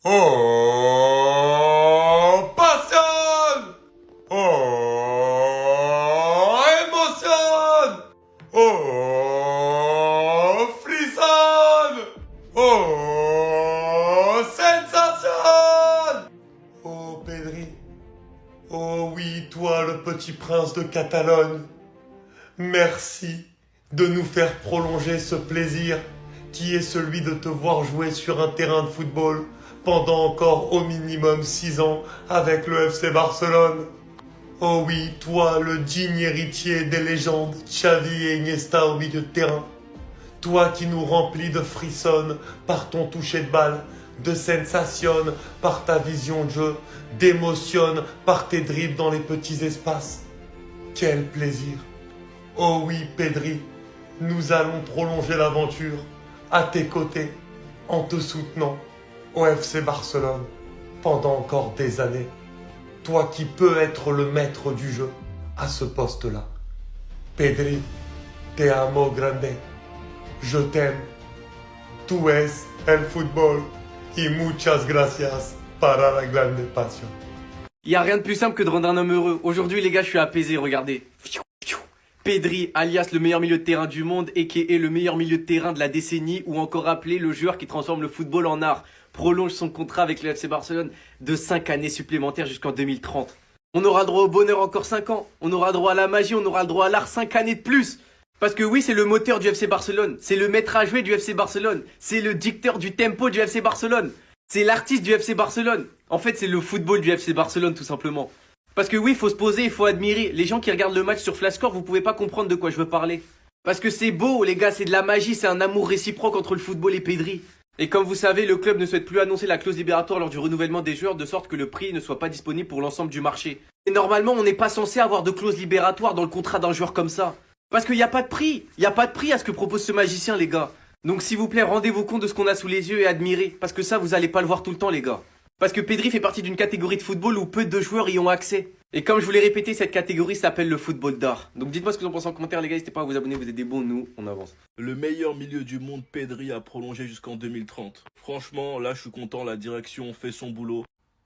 Oh, passion! Oh, émotion! Oh, frisson! Oh, sensation! Oh, Pedri. Oh oui, toi, le petit prince de Catalogne. Merci de nous faire prolonger ce plaisir qui est celui de te voir jouer sur un terrain de football pendant encore au minimum 6 ans avec le FC Barcelone. Oh oui, toi, le digne héritier des légendes Xavi et Iniesta au milieu de terrain. Toi qui nous remplis de frissons par ton toucher de balle, de sensations par ta vision de jeu, d'émotions par tes dribbles dans les petits espaces. Quel plaisir! Oh oui, Pedri, nous allons prolonger l'aventure à tes côtés, en te soutenant au FC Barcelone pendant encore des années. Toi qui peux être le maître du jeu à ce poste-là. Pedri, te amo grande. Je t'aime. Tu es el fútbol y muchas gracias para la grande pasión. Y a rien de plus simple que de rendre un homme heureux. Aujourd'hui, les gars, je suis apaisé, regardez. Pedri, alias le meilleur milieu de terrain du monde, a.k.a. le meilleur milieu de terrain de la décennie, ou encore appelé le joueur qui transforme le football en art, prolonge son contrat avec le FC Barcelone de 5 années supplémentaires jusqu'en 2030. On aura droit au bonheur encore 5 ans, on aura droit à la magie, on aura le droit à l'art 5 années de plus. Parce que oui, c'est le moteur du FC Barcelone, c'est le maître à jouer du FC Barcelone, c'est le dicteur du tempo du FC Barcelone, c'est l'artiste du FC Barcelone. En fait, c'est le football du FC Barcelone tout simplement. Parce que oui, il faut se poser, il faut admirer. Les gens qui regardent le match sur Flashscore, vous pouvez pas comprendre de quoi je veux parler. Parce que c'est beau, les gars, c'est de la magie, c'est un amour réciproque entre le football et Pedri. Et comme vous savez, le club ne souhaite plus annoncer la clause libératoire lors du renouvellement des joueurs, de sorte que le prix ne soit pas disponible pour l'ensemble du marché. Et normalement, on n'est pas censé avoir de clause libératoire dans le contrat d'un joueur comme ça. Parce qu'il n'y a pas de prix. Il n'y a pas de prix à ce que propose ce magicien, les gars. Donc s'il vous plaît, rendez-vous compte de ce qu'on a sous les yeux et admirez. Parce que ça, vous allez pas le voir tout le temps, les gars. Parce que Pedri fait partie d'une catégorie de football où peu de joueurs y ont accès. Et comme je vous l'ai répété, cette catégorie s'appelle le football d'art. Donc dites-moi ce que vous en pensez en commentaire, les gars. N'hésitez pas à vous abonner, vous êtes des bons, nous, on avance. Le meilleur milieu du monde, Pedri, a prolongé jusqu'en 2030. Franchement, là, je suis content, la direction fait son boulot.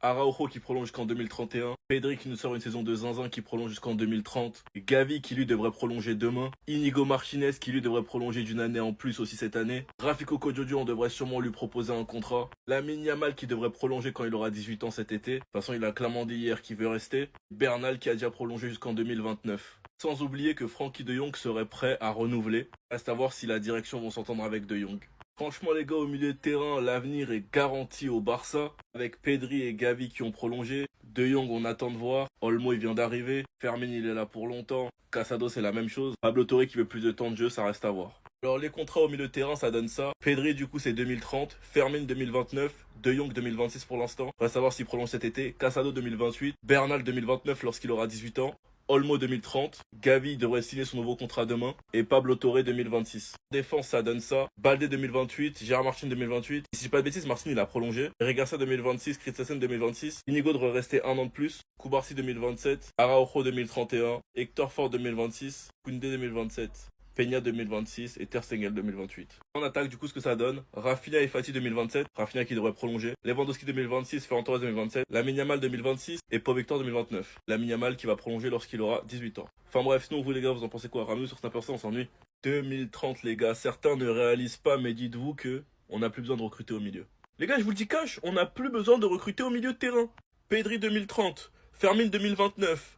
Araujo qui prolonge jusqu'en 2031, Pedri qui nous sort une saison de zinzin qui prolonge jusqu'en 2030, Gavi qui lui devrait prolonger demain, Inigo Martinez qui lui devrait prolonger d'une année en plus aussi cette année, Rafiko Kodjojo on devrait sûrement lui proposer un contrat, Lamine Yamal qui devrait prolonger quand il aura 18 ans cet été, de toute façon il a clairement dit hier qu'il veut rester, Bernal qui a déjà prolongé jusqu'en 2029. Sans oublier que Frenkie de Jong serait prêt à renouveler, reste à voir si la direction va s'entendre avec de Jong. Franchement les gars, au milieu de terrain, l'avenir est garanti au Barça, avec Pedri et Gavi qui ont prolongé. De Jong on attend de voir, Olmo il vient d'arriver, Fermin il est là pour longtemps, Casado c'est la même chose, Pablo Torre qui veut plus de temps de jeu, ça reste à voir. Alors les contrats au milieu de terrain ça donne ça, Pedri du coup c'est 2030, Fermin 2029, De Jong 2026 pour l'instant, reste à savoir s'il prolonge cet été, Casado 2028, Bernal 2029 lorsqu'il aura 18 ans, Olmo 2030, Gavi devrait signer son nouveau contrat demain, et Pablo Torre 2026. Défense, ça donne ça. Balde 2028, Gérard Martin 2028. Si je dis pas de bêtises, Martin il a prolongé. Regarça 2026, Christensen 2026. Inigo devrait rester un an de plus. Koubarsi 2027, Araujo 2031, Hector Ford 2026, Koundé 2027. Peña 2026 et Ter Stegen 2028. En attaque, du coup, ce que ça donne, Rafinha et Fati 2027, Rafinha qui devrait prolonger, Lewandowski 2026, Ferran Torres 2027, Lamine Yamal 2026 et Pau Victor 2029. Lamine Yamal qui va prolonger lorsqu'il aura 18 ans. Enfin bref, sinon vous les gars, vous en pensez quoi? Ramenez sur Snapper, on s'ennuie. 2030 les gars, certains ne réalisent pas, mais dites-vous que on n'a plus besoin de recruter au milieu. Les gars, je vous le dis cash, on n'a plus besoin de recruter au milieu de terrain. Pedri 2030, Fermin 2029,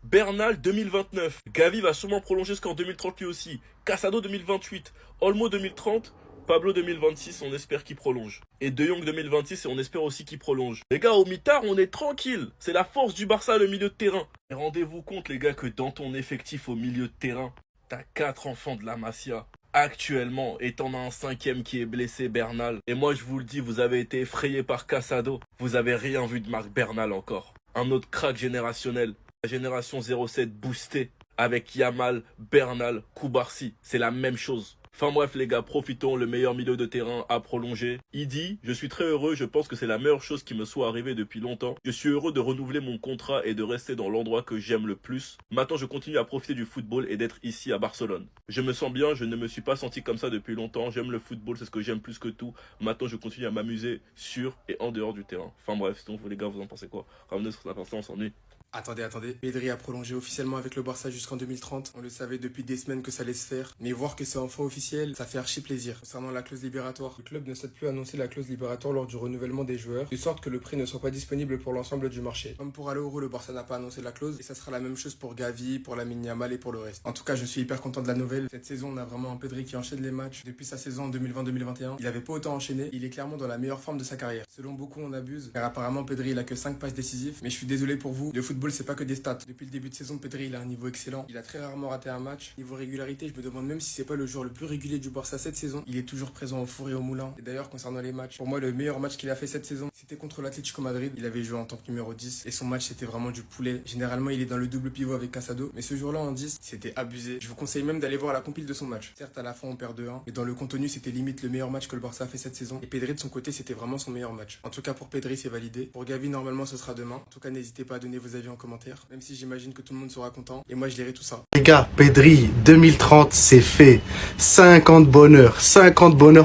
Bernal 2029, Gavi va sûrement prolonger jusqu'en 2030 lui aussi, Casado 2028, Olmo 2030, Pablo 2026, on espère qu'il prolonge. Et De Jong 2026 et on espère aussi qu'il prolonge. Les gars, au mitard, on est tranquille. C'est la force du Barça, le milieu de terrain. Et rendez-vous compte les gars que dans ton effectif au milieu de terrain, t'as 4 enfants de la Masia. Actuellement, et t'en as un 5e qui est blessé, Bernal. Et moi je vous le dis, vous avez été effrayé par Casado. Vous avez rien vu de Marc Bernal encore. Un autre crack générationnel. La génération 07 boostée avec Yamal, Bernal, Koubarsi. C'est la même chose. Enfin bref les gars, profitons, le meilleur milieu de terrain a prolongé. Il dit, je suis très heureux, je pense que c'est la meilleure chose qui me soit arrivée depuis longtemps. Je suis heureux de renouveler mon contrat et de rester dans l'endroit que j'aime le plus. Maintenant je continue à profiter du football et d'être ici à Barcelone. Je me sens bien, je ne me suis pas senti comme ça depuis longtemps. J'aime le football, c'est ce que j'aime plus que tout. Maintenant je continue à m'amuser sur et en dehors du terrain. Enfin bref, donc vous les gars, vous en pensez quoi? Ramenez sur la personne, on s'ennuie. Attendez. Pedri a prolongé officiellement avec le Barça jusqu'en 2030. On le savait depuis des semaines que ça allait se faire. Mais voir que c'est enfin officiel, ça fait archi plaisir. Concernant la clause libératoire, le club ne souhaite plus annoncer la clause libératoire lors du renouvellement des joueurs, de sorte que le prix ne soit pas disponible pour l'ensemble du marché. Comme pour Araujo, le Barça n'a pas annoncé la clause, et ça sera la même chose pour Gavi, pour Lamine Yamal et pour le reste. En tout cas, je suis hyper content de la nouvelle. Cette saison, on a vraiment un Pedri qui enchaîne les matchs. Depuis sa saison en 2020-2021, il avait pas autant enchaîné. Il est clairement dans la meilleure forme de sa carrière. Selon beaucoup, on abuse, car apparemment Pedri il a que 5 passes décisives. Mais je suis désolé pour vous, le football c'est pas que des stats. Depuis le début de saison, Pedri il a un niveau excellent. Il a très rarement raté un match. Niveau régularité, je me demande même si c'est pas le joueur le plus régulier du Barça cette saison. Il est toujours présent au four et au moulin. Et d'ailleurs, concernant les matchs, pour moi, le meilleur match qu'il a fait cette saison, c'était contre l'Atlético Madrid. Il avait joué en tant que numéro 10 et son match c'était vraiment du poulet. Généralement, il est dans le double pivot avec Casado, mais ce jour-là en 10, c'était abusé. Je vous conseille même d'aller voir la compile de son match. Certes, à la fin, on perd 2-1, mais dans le contenu, c'était limite le meilleur match que le Barça a fait cette saison. Et Pedri de son côté, c'était vraiment son meilleur match. En tout cas, pour Pedri, c'est validé. Pour Gavi, normalement, ce sera demain. En tout cas, n'hésitez pas à donner vos avis en commentaire, même si j'imagine que tout le monde sera content. Et moi, je lirai tout ça. Les gars, Pedri, 2030, c'est fait. 50 bonheur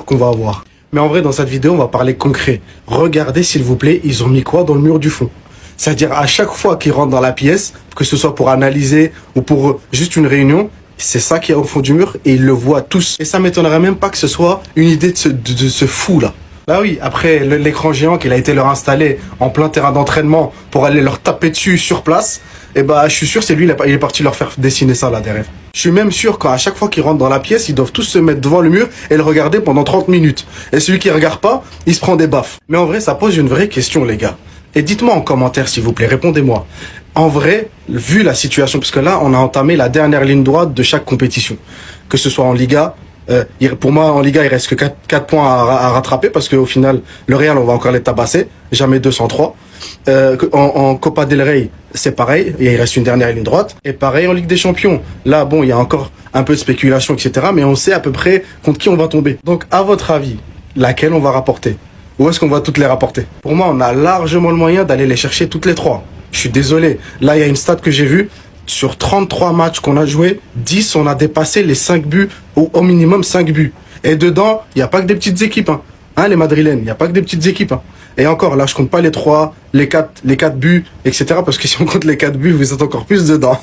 qu'on va avoir. Mais en vrai, dans cette vidéo, on va parler concret. Regardez, s'il vous plaît, ils ont mis quoi dans le mur du fond? C'est-à-dire, à chaque fois qu'ils rentrent dans la pièce, que ce soit pour analyser ou pour juste une réunion, c'est ça qui est au fond du mur et ils le voient tous. Et ça m'étonnerait même pas que ce soit une idée de ce fou là. Bah oui, après l'écran géant qu'il a été leur installé en plein terrain d'entraînement pour aller leur taper dessus sur place, et bah je suis sûr c'est lui, il est parti leur faire dessiner ça là derrière. Je suis même sûr qu'à chaque fois qu'ils rentrent dans la pièce, ils doivent tous se mettre devant le mur et le regarder pendant 30 minutes. Et celui qui regarde pas, il se prend des baffes. Mais en vrai, ça pose une vraie question les gars. Et dites-moi en commentaire s'il vous plaît, répondez-moi. En vrai, vu la situation, parce que là on a entamé la dernière ligne droite de chaque compétition, que ce soit en Liga. Pour moi, en Liga, il reste que 4 points à rattraper parce qu'au final, le Real, on va encore les tabasser. Jamais 203. En Copa del Rey, c'est pareil. Il reste une dernière ligne droite. Et pareil en Ligue des Champions. Là, bon, il y a encore un peu de spéculation, etc. Mais on sait à peu près contre qui on va tomber. Donc, à votre avis, laquelle on va rapporter? Où est-ce qu'on va toutes les rapporter? Pour moi, on a largement le moyen d'aller les chercher toutes les 3. Je suis désolé. Là, il y a une stat que j'ai vue. Sur 33 matchs qu'on a joué, 10, on a dépassé les 5 buts, ou au minimum 5 buts. Et dedans, il n'y a pas que des petites équipes. Hein, les Madrilènes, il n'y a pas que des petites équipes. Et encore, là, je compte pas les 3, les 4 buts, etc. Parce que si on compte les 4 buts, vous êtes encore plus dedans.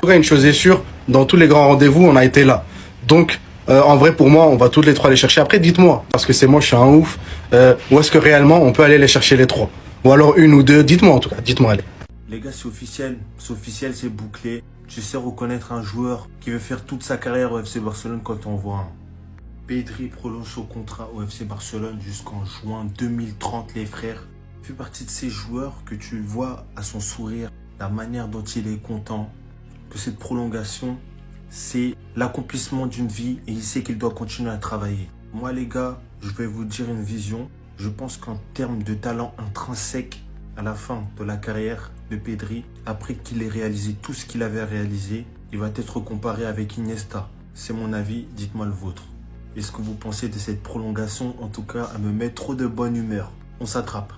Une chose est sûre, dans tous les grands rendez-vous, on a été là. Donc, en vrai, pour moi, on va toutes les 3 les chercher. Après, dites-moi, parce que c'est moi, je suis un ouf. Où est-ce que réellement, on peut aller les chercher les 3? Ou alors une ou deux, dites-moi en tout cas, dites-moi, allez. Les gars, c'est officiel, c'est bouclé. Je sais reconnaître un joueur qui veut faire toute sa carrière au FC Barcelone quand on voit un. Pedri prolonge son contrat au FC Barcelone jusqu'en juin 2030, les frères. Il fait partie de ces joueurs que tu vois à son sourire, la manière dont il est content, que cette prolongation, c'est l'accomplissement d'une vie et il sait qu'il doit continuer à travailler. Moi, les gars, je vais vous dire une vision. Je pense qu'en termes de talent intrinsèque, à la fin de la carrière de Pedri, après qu'il ait réalisé tout ce qu'il avait réalisé, il va être comparé avec Iniesta. C'est mon avis, dites-moi le vôtre. Est-ce que vous pensez de cette prolongation, en tout cas, à me mettre trop de bonne humeur? On s'attrape.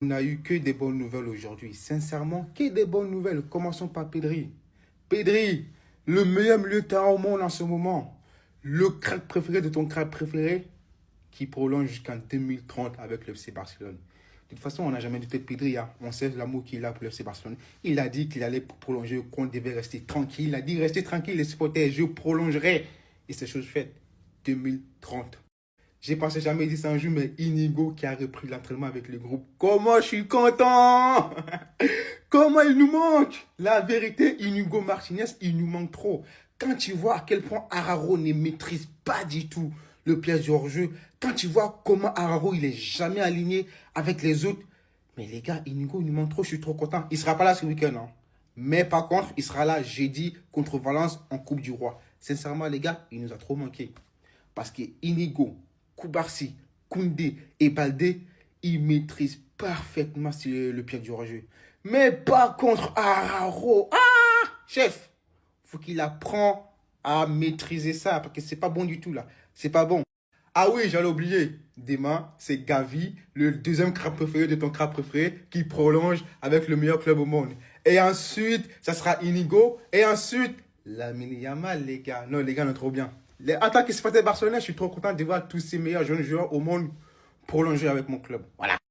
On n'a eu que des bonnes nouvelles aujourd'hui. Sincèrement, que des bonnes nouvelles. Commençons par Pedri. Pedri, le meilleur milieu de terrain au monde en ce moment. Le crack préféré de ton crack préféré qui prolonge jusqu'en 2030 avec le FC Barcelone. De toute façon, on n'a jamais douté de Pedri. Hein. On sait l'amour qu'il a pour le FC Barcelone. Il a dit qu'il allait prolonger, qu'on devait rester tranquille. Il a dit restez tranquille les supporters, je prolongerai. Et c'est chose faite. 2030. J'ai pensé jamais dit ça un jour, mais Inigo qui a repris l'entraînement avec le groupe. Comment je suis content. Comment il nous manque. La vérité, Inigo Martinez, il nous manque trop. Quand tu vois à quel point Araujo ne maîtrise pas du tout le piège du hors-jeu, quand tu vois comment Araujo, il est jamais aligné avec les autres, mais les gars, Inigo, il nous manque trop, je suis trop content. Il sera pas là ce week-end, hein. Mais par contre, il sera là jeudi contre Valence en Coupe du Roi. Sincèrement, les gars, il nous a trop manqué. Parce que Inigo, Koubarsi, Koundé et Baldé, ils maîtrisent parfaitement le pied du hors-jeu. Mais pas contre Araujo. Ah, chef, faut qu'il apprend à maîtriser ça, parce que c'est pas bon du tout là. C'est pas bon. Ah oui, j'allais oublier. Demain, c'est Gavi, le deuxième crabe préféré de ton crabe préféré, qui prolonge avec le meilleur club au monde. Et ensuite, ça sera Inigo. Et ensuite, Lamine Yamal, les gars. Non, les gars, on est trop bien. En tant que supporter barcelonais, je suis trop content de voir tous ces meilleurs jeunes joueurs au monde prolonger avec mon club. Voilà.